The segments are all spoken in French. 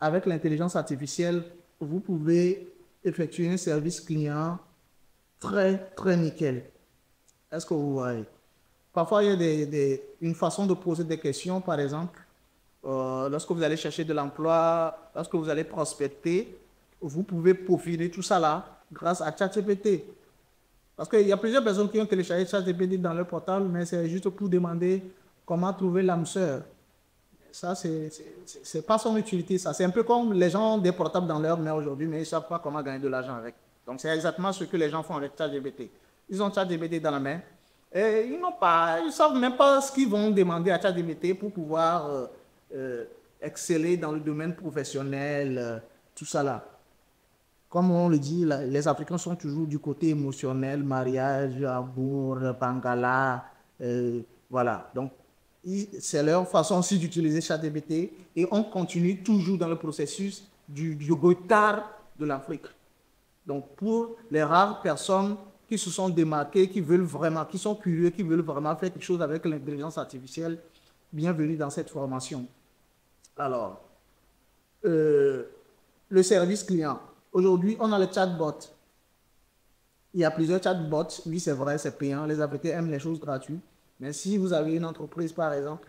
avec l'intelligence artificielle, vous pouvez effectuer un service client très, très nickel. Est-ce que vous voyez? Parfois, il y a une façon de poser des questions, par exemple, lorsque vous allez chercher de l'emploi, lorsque vous allez prospecter, vous pouvez peaufiner tout ça là grâce à ChatGPT. Parce qu'il y a plusieurs personnes qui ont téléchargé ChatGPT dans leur portable, mais c'est juste pour demander comment trouver l'âme sœur. Ça, c'est pas son utilité, ça. C'est un peu comme les gens ont des portables dans leur main aujourd'hui, mais ils ne savent pas comment gagner de l'argent avec. Donc, c'est exactement ce que les gens font avec ChatGPT. Ils ont ChatGPT dans la main et ils ne savent même pas ce qu'ils vont demander à ChatGPT pour pouvoir exceller dans le domaine professionnel, tout ça là. Comme on le dit, les Africains sont toujours du côté émotionnel, mariage, amour, bangala, voilà. Donc, c'est leur façon aussi d'utiliser ChatGPT et on continue toujours dans le processus du retard de l'Afrique. Donc, pour les rares personnes qui se sont démarquées, qui veulent vraiment, qui sont curieux, qui veulent vraiment faire quelque chose avec l'intelligence artificielle, bienvenue dans cette formation. Alors, le service client. Aujourd'hui, on a le chatbot. Il y a plusieurs chatbots. Oui, c'est vrai, c'est payant. Les Africains aiment les choses gratuites. Mais si vous avez une entreprise, par exemple,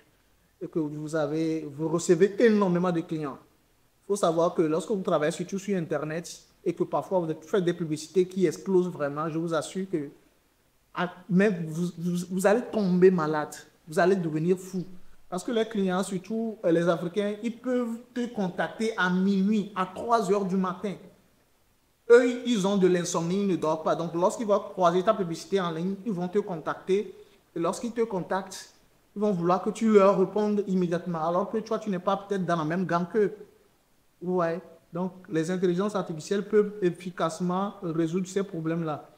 et que vous recevez énormément de clients, il faut savoir que lorsque vous travaillez surtout sur Internet et que parfois vous faites des publicités qui explosent vraiment, je vous assure que même vous allez tomber malade. Vous allez devenir fou. Parce que les clients, surtout les Africains, ils peuvent te contacter à minuit, à 3 heures du matin. Eux, ils ont de l'insomnie, ils ne dorment pas. Donc, lorsqu'ils vont croiser ta publicité en ligne, ils vont te contacter. Et lorsqu'ils te contactent, ils vont vouloir que tu leur répondes immédiatement. Alors que toi, tu n'es pas peut-être dans la même gamme qu'eux. Ouais. Donc, les intelligences artificielles peuvent efficacement résoudre ces problèmes-là.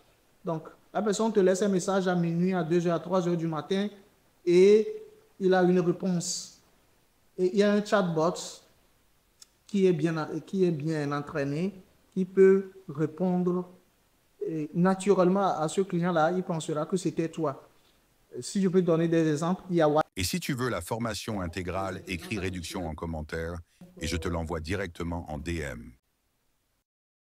Donc, la personne te laisse un message à minuit, à 2 heures, à 3 heures du matin et il a une réponse. Et il y a un chatbot qui est bien entraîné, qui peut répondre naturellement à ce client-là. Il pensera que c'était toi. Si je peux donner des exemples, il y a Et si tu veux la formation intégrale, écris réduction en commentaire et je te l'envoie directement en DM.